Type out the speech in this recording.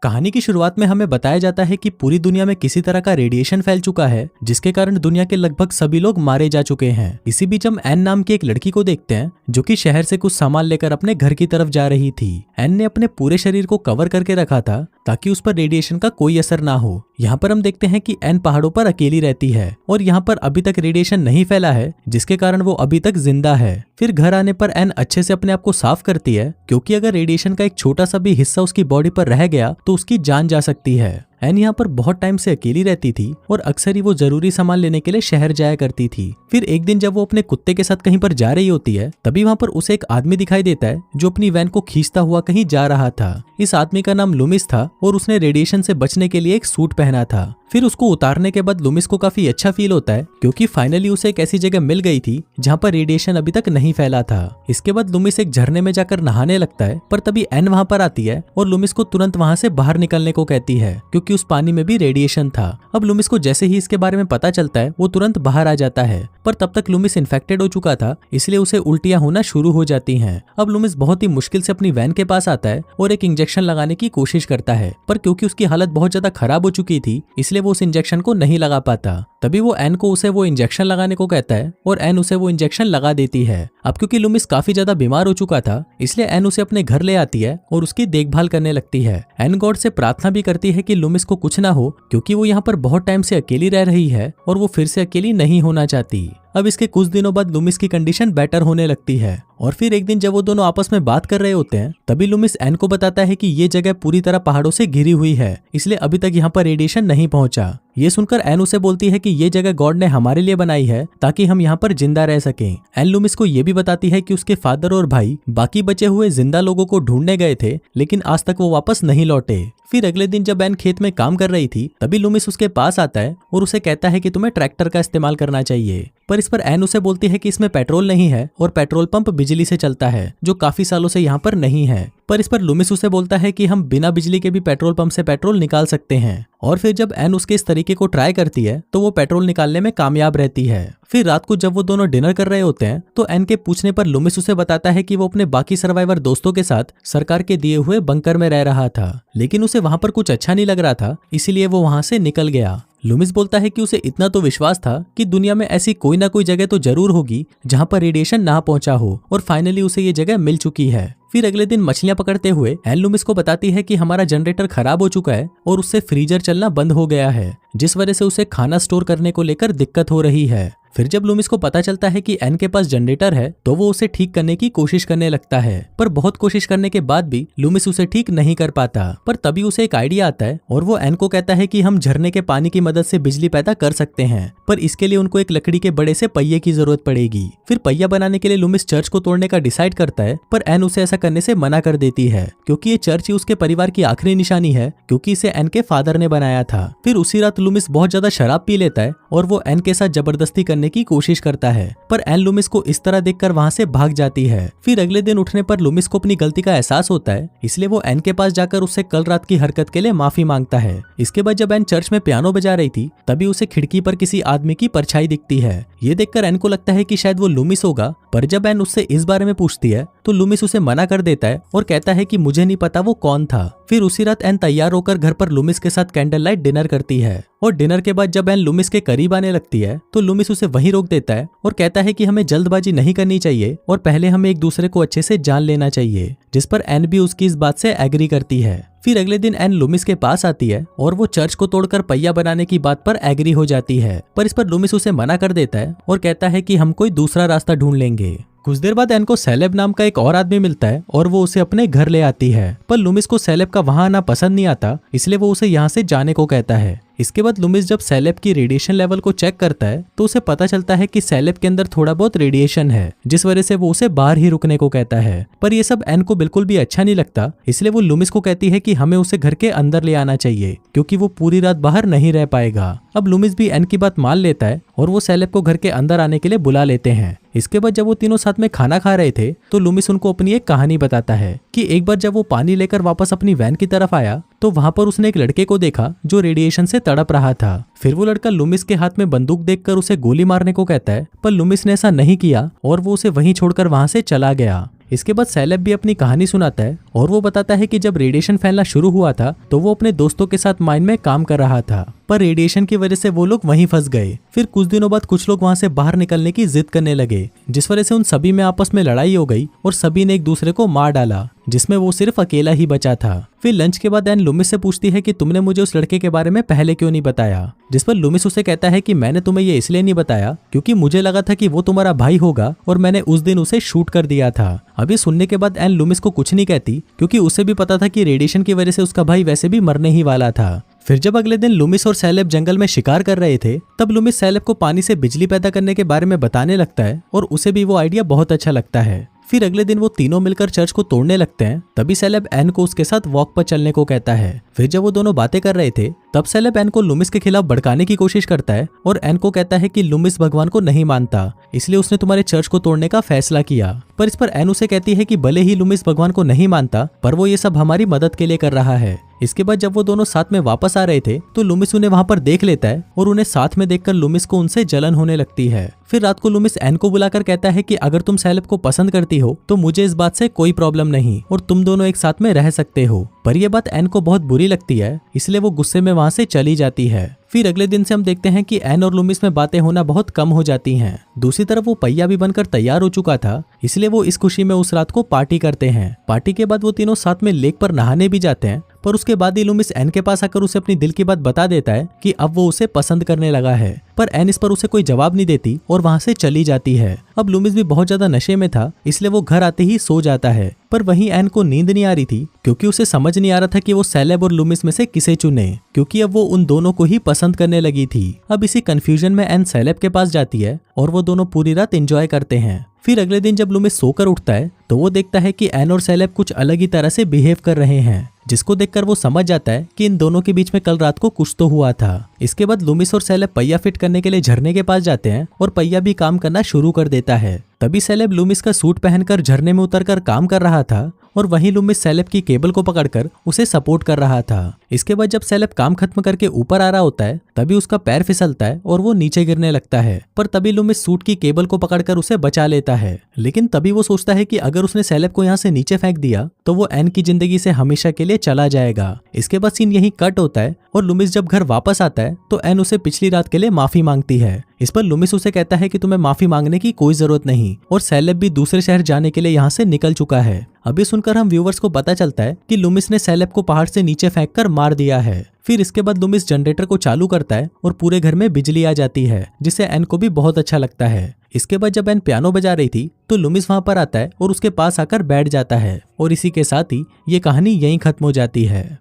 कहानी की शुरुआत में हमें बताया जाता है कि पूरी दुनिया में किसी तरह का रेडिएशन फैल चुका है जिसके कारण दुनिया के लगभग सभी लोग मारे जा चुके हैं। इसी बीच हम एन नाम की एक लड़की को देखते हैं जो कि शहर से कुछ सामान लेकर अपने घर की तरफ जा रही थी। एन ने अपने पूरे शरीर को कवर करके रखा था ताकि उस पर रेडिएशन का कोई असर ना हो। यहाँ पर हम देखते हैं कि एन पहाड़ों पर अकेली रहती है और यहाँ पर अभी तक रेडिएशन नहीं फैला है जिसके कारण वो अभी तक जिंदा है। फिर घर आने पर एन अच्छे से अपने आप को साफ करती है क्योंकि अगर रेडिएशन का एक छोटा सा भी हिस्सा उसकी बॉडी पर रह गया तो उसकी जान जा सकती है। एन यहाँ पर बहुत टाइम से अकेली रहती थी और अक्सर ही वो जरूरी सामान लेने के लिए शहर जाया करती थी। फिर एक दिन जब वो अपने कुत्ते के साथ कहीं पर जा रही होती है तभी वहाँ पर उसे एक आदमी दिखाई देता है जो अपनी वैन को खींचता हुआ कहीं जा रहा था। इस आदमी का नाम लुमिस था और उसने रेडिएशन से बचने के लिए एक सूट पहना था। फिर उसको उतारने के बाद लुमिस को काफी अच्छा फील होता है क्योंकि फाइनली उसे एक ऐसी जगह मिल गई थी जहाँ पर रेडिएशन अभी तक नहीं फैला था। इसके बाद लुमिस एक झरने में जाकर नहाने लगता है पर तभी एन वहाँ पर आती है और लुमिस को तुरंत वहाँ से बाहर निकलने को कहती है क्योंकि उस पानी में भी रेडिएशन था। अब लुमिस को जैसे ही इसके बारे में पता चलता है वो तुरंत बाहर आ जाता है पर तब तक लुमिस इन्फेक्टेड हो चुका था इसलिए उसे उल्टियां होना शुरू हो जाती हैं। अब लुमिस बहुत ही मुश्किल से अपनी वैन के पास आता है और एक इंजेक्शन लगाने की कोशिश करता है पर क्योंकि उसकी हालत बहुत ज्यादा खराब हो चुकी थी इसलिए वो उस इंजेक्शन को नहीं लगा पाता। तभी वो एन को उसे वो इंजेक्शन लगाने को कहता है और एन उसे वो इंजेक्शन लगा देती है। अब क्योंकि लुमिस काफी ज्यादा बीमार हो चुका था इसलिए एन उसे अपने घर ले आती है और उसकी देखभाल करने लगती है। एन गॉड से प्रार्थना भी करती है कि लुमिस को कुछ ना हो क्योंकि वो यहाँ पर बहुत टाइम से अकेली रह रही है और वो फिर से अकेली नहीं होना चाहती। अब इसके कुछ दिनों बाद लुमिस की कंडीशन बेटर होने लगती है और फिर एक दिन जब वो दोनों आपस में बात कर रहे होते हैं तभी लुमिस एन को बताता है कि ये जगह पूरी तरह पहाड़ों से घिरी हुई है इसलिए अभी तक यहाँ पर रेडिएशन नहीं पहुंचा। ये सुनकर एन उसे बोलती है कि ये जगह गॉड ने हमारे लिए बनाई है ताकि हम यहाँ पर जिंदा रह सकें। एन लुमिस को ये भी बताती है कि उसके फादर और भाई बाकी बचे हुए जिंदा लोगों को ढूंढने गए थे लेकिन आज तक वो वापस नहीं लौटे। फिर अगले दिन जब एन खेत में काम कर रही थी तभी लुमिस उसके पास आता है और उसे कहता है कि तुम्हें ट्रैक्टर का इस्तेमाल करना चाहिए पर इस पर एन उसे बोलती है कि इसमें पेट्रोल नहीं है और पेट्रोल पंप बिजली से चलता है जो काफी सालों से यहाँ पर नहीं है। पर इस पर लुमिस उसे बोलता है कि हम बिना बिजली के भी पेट्रोल पंप से पेट्रोल निकाल सकते हैं और फिर जब एन उसके इस तरीके को ट्राई करती है तो वो पेट्रोल निकालने में कामयाब रहती है। फिर रात को जब वो दोनों डिनर कर रहे होते हैं तो एन के पूछने पर लुमिस उसे बताता है कि वो अपने बाकी सर्वाइवर दोस्तों के साथ सरकार के दिए हुए बंकर में रह रहा था लेकिन उसे वहां पर कुछ अच्छा नहीं लग रहा था इसीलिए वो वहां से निकल गया। लुमिस बोलता है कि उसे इतना तो विश्वास था कि दुनिया में ऐसी कोई ना कोई जगह तो जरूर होगी जहां पर रेडिएशन ना पहुंचा हो और फाइनली उसे ये जगह मिल चुकी है। फिर अगले दिन मछलियां पकड़ते हुए एन लुमिस को बताती है कि हमारा जनरेटर खराब हो चुका है और उससे फ्रीजर चलना बंद हो गया है जिस वजह से उसे खाना स्टोर करने को लेकर दिक्कत हो रही है। फिर जब लुमिस को पता चलता है कि एन के पास जनरेटर है तो वो उसे ठीक करने की कोशिश करने लगता है पर बहुत कोशिश करने के बाद भी लुमिस उसे ठीक नहीं कर पाता। पर तभी उसे एक आइडिया आता है और वो एन को कहता है कि हम झरने के पानी की मदद से बिजली पैदा कर सकते हैं पर इसके लिए उनको एक लकड़ी के बड़े से पहिए की जरूरत पड़ेगी। फिर पहिया बनाने के लिए लुमिस चर्च को तोड़ने का डिसाइड करता है पर एन उसे ऐसा करने से मना कर देती है क्योंकि ये चर्च ही उसके परिवार की आखिरी निशानी है क्योंकि इसे एन के फादर ने बनाया था। फिर उसी रात लुमिस बहुत ज्यादा शराब पी लेता है और वो एन के साथ जबरदस्ती करने की कोशिश करता है पर एन लुमिस को इस तरह देखकर वहां से भाग जाती है। फिर अगले दिन उठने पर लुमिस को अपनी गलती का एहसास होता है इसलिए वो एन के पास जाकर उससे कल रात की हरकत के लिए माफी मांगता है। इसके बाद जब एन चर्च में पियानो बजा रही थी तभी उसे खिड़की पर किसी आदमी की परछाई दिखती है। ये देखकर एन को लगता है कि शायद वो लुमिस होगा पर जब एन उससे इस बारे में पूछती है तो लुमिस उसे मना कर देता है और कहता है कि मुझे नहीं पता वो कौन था। फिर उसी रात एन तैयार होकर घर पर लुमिस के साथ कैंडल लाइट डिनर करती है और डिनर के बाद जब एन लुमिस के करीब आने लगती है तो लुमिस उसे वहीं रोक देता है और कहता है कि हमें जल्दबाजी नहीं करनी चाहिए और पहले हमें एक दूसरे को अच्छे से जान लेना चाहिए जिस पर एन भी उसकी इस बात से एग्री करती है। फिर अगले दिन एन लुमिस के पास आती है और वो चर्च को तोड़कर पहिया बनाने की बात पर एग्री हो जाती है पर इस पर लुमिस उसे मना कर देता है और कहता है कि हम कोई दूसरा रास्ता ढूंढ लेंगे। कुछ देर बाद एन को सेलेब नाम का एक और आदमी मिलता है और वो उसे अपने घर ले आती है पर लुमिस को सेलेब का वहां आना पसंद नहीं आता इसलिए वो उसे यहाँ से जाने को कहता है। इसके बाद लुमिस जब सेलेब की रेडिएशन लेवल को चेक करता है तो उसे पता चलता है कि सेलेब के अंदर थोड़ा बहुत रेडिएशन है जिस वजह से वो उसे बाहर ही रुकने को कहता है पर ये सब एन को बिल्कुल भी अच्छा नहीं लगता इसलिए वो लुमिस को कहती है कि हमें उसे घर के अंदर ले आना चाहिए क्योंकि वो पूरी रात बाहर नहीं रह पाएगा। अब लुमिस भी एन की बात मान लेता है और वो सेलेब को घर के अंदर आने के लिए बुला लेते हैं। इसके बाद जब वो तीनों साथ में खाना खा रहे थे तो लुमिस उनको अपनी एक कहानी बताता है कि एक बार जब वो पानी लेकर वापस अपनी वैन की तरफ आया तो वहां पर उसने एक लड़के को देखा जो रेडिएशन से तड़प रहा था। फिर वो लड़का लुमिस के हाथ में बंदूक देखकर उसे गोली मारने को कहता है पर लुमिस ने ऐसा नहीं किया और वो उसे वहीं छोड़कर वहां से चला गया। इसके बाद सैलेब भी अपनी कहानी सुनाता है और वो बताता है कि जब रेडिएशन फैलना शुरू हुआ था तो वो अपने दोस्तों के साथ माइन में काम कर रहा था, पर रेडिएशन की वजह से वो लोग वहीं फंस गए। फिर कुछ दिनों बाद कुछ लोग वहां से बाहर निकलने की जिद करने लगे, जिस वजह से उन सभी में आपस में लड़ाई हो गई और सभी ने एक दूसरे को मार डाला, जिसमें वो सिर्फ अकेला ही बचा था। फिर लंच के बाद एन लूमिस से पूछती है कि तुमने मुझे उस लड़के के बारे में पहले क्यों नहीं बताया, जिस पर लूमिस उसे कहता है कि मैंने तुम्हें ये इसलिए नहीं बताया क्योंकि मुझे लगा था कि वो तुम्हारा भाई होगा और मैंने उस दिन उसे शूट कर दिया था। अभी सुनने के बाद एन लूमिस को कुछ नहीं कहती क्योंकि उसे भी पता था कि रेडिएशन की वजह से उसका भाई वैसे भी मरने ही वाला था। फिर जब अगले दिन लूमिस और सैलेब जंगल में शिकार कर रहे थे तब लूमिस सैलेब को पानी से बिजली पैदा करने के बारे में बताने लगता है और उसे भी वो आइडिया बहुत अच्छा लगता है। फिर अगले दिन वो तीनों मिलकर चर्च को तोड़ने लगते हैं। तभी सैलेब एन को उसके साथ वॉक पर चलने को कहता है। फिर जब वो दोनों बातें कर रहे थे तब सैलेब एन को लूमिस के खिलाफ भड़काने की कोशिश करता है और एन को कहता है कि लूमिस भगवान को नहीं मानता, इसलिए उसने तुम्हारे चर्च को तोड़ने का फैसला किया। पर इस पर एन उसे कहती है कि भले ही लूमिस भगवान को नहीं मानता पर वो ये सब हमारी मदद के लिए कर रहा है। इसके बाद जब वो दोनों साथ में वापस आ रहे थे तो लूमिस उन्हें वहां पर देख लेता है और उन्हें साथ में देखकर लूमिस को उनसे जलन होने लगती है। फिर रात को लूमिस एन को बुलाकर कहता है कि अगर तुम सैलेब को पसंद करती हो तो मुझे इस बात से कोई प्रॉब्लम नहीं और तुम दोनों एक साथ में रह सकते हो। पर यह बात एन को बहुत बुरी लगती है, इसलिए वो गुस्से में वहां से चली जाती है। फिर अगले दिन से हम देखते हैं कि एन और लूमिस में बातें होना बहुत कम हो जाती हैं। दूसरी तरफ वो पहिया भी बनकर तैयार हो चुका था, इसलिए वो इस खुशी में उस रात को पार्टी करते हैं। पार्टी के बाद वो तीनों साथ में लेक पर नहाने भी जाते हैं, पर उसके बाद ही लूमिस एन के पास आकर उसे अपनी दिल की बात बता देता है कि अब वो उसे पसंद करने लगा है। पर एन इस पर उसे कोई जवाब नहीं देती और वहां से चली जाती है। अब लूमिस भी बहुत ज्यादा नशे में था, इसलिए वो घर आते ही सो जाता है। पर वहीं एन को नींद नहीं आ रही थी क्योंकि उसे समझ नहीं आ रहा था कि वो सैलेब और लूमिस में से किसे चुने, क्योंकि अब वो उन दोनों को ही पसंद करने लगी थी। अब इसी कंफ्यूजन में एन सैलेब के पास जाती है और वो दोनों पूरी रात एंजॉय करते हैं। फिर अगले दिन जब लूमिस सोकर उठता है तो वो देखता है कि एन और सैलेब कुछ अलग ही तरह से बिहेव कर रहे हैं, जिसको देखकर वो समझ जाता है कि इन दोनों के बीच में कल रात को कुछ तो हुआ था। इसके बाद लूमिस और सैलेब पहिया फिट करने के लिए झरने के पास जाते हैं और पहिया भी काम करना शुरू कर देता है। तभी सैलेब लूमिस का सूट पहनकर झरने में उतरकर काम कर रहा था और वहीं लूमिस सैलेब की केबल को पकड़कर उसे सपोर्ट कर रहा था। इसके बाद जब सैलेब काम खत्म करके ऊपर आ रहा होता है तभी उसका पैर फिसलता है और वो नीचे गिरने लगता है, पर तभी लूमिस सूट की केबल को पकड़कर उसे बचा लेता है। लेकिन तभी वो सोचता है कि अगर उसने सैलेब को यहाँ से नीचे फेंक दिया तो वो एन की जिंदगी से हमेशा के लिए चला जाएगा। इसके बाद सीन यहीं कट होता है और लूमिस जब घर वापस आता है तो एन उसे पिछली रात के लिए माफी मांगती है। इस पर लूमिस उसे कहता है कि तुम्हें माफी मांगने की कोई जरूरत नहीं और सैलेब भी दूसरे शहर जाने के लिए यहाँ से निकल चुका है। अभी सुनकर हम व्यूवर्स को पता चलता है कि लूमिस ने सैलेब को पहाड़ से नीचे फेंककर मार दिया है। फिर इसके बाद लूमिस जनरेटर को चालू करता है और पूरे घर में बिजली आ जाती है, जिससे एन को भी बहुत अच्छा लगता है। इसके बाद जब एन पियानो बजा रही थी तो लूमिस वहां पर आता है और उसके पास आकर बैठ जाता है और इसी के साथ ही ये कहानी यहीं खत्म हो जाती है।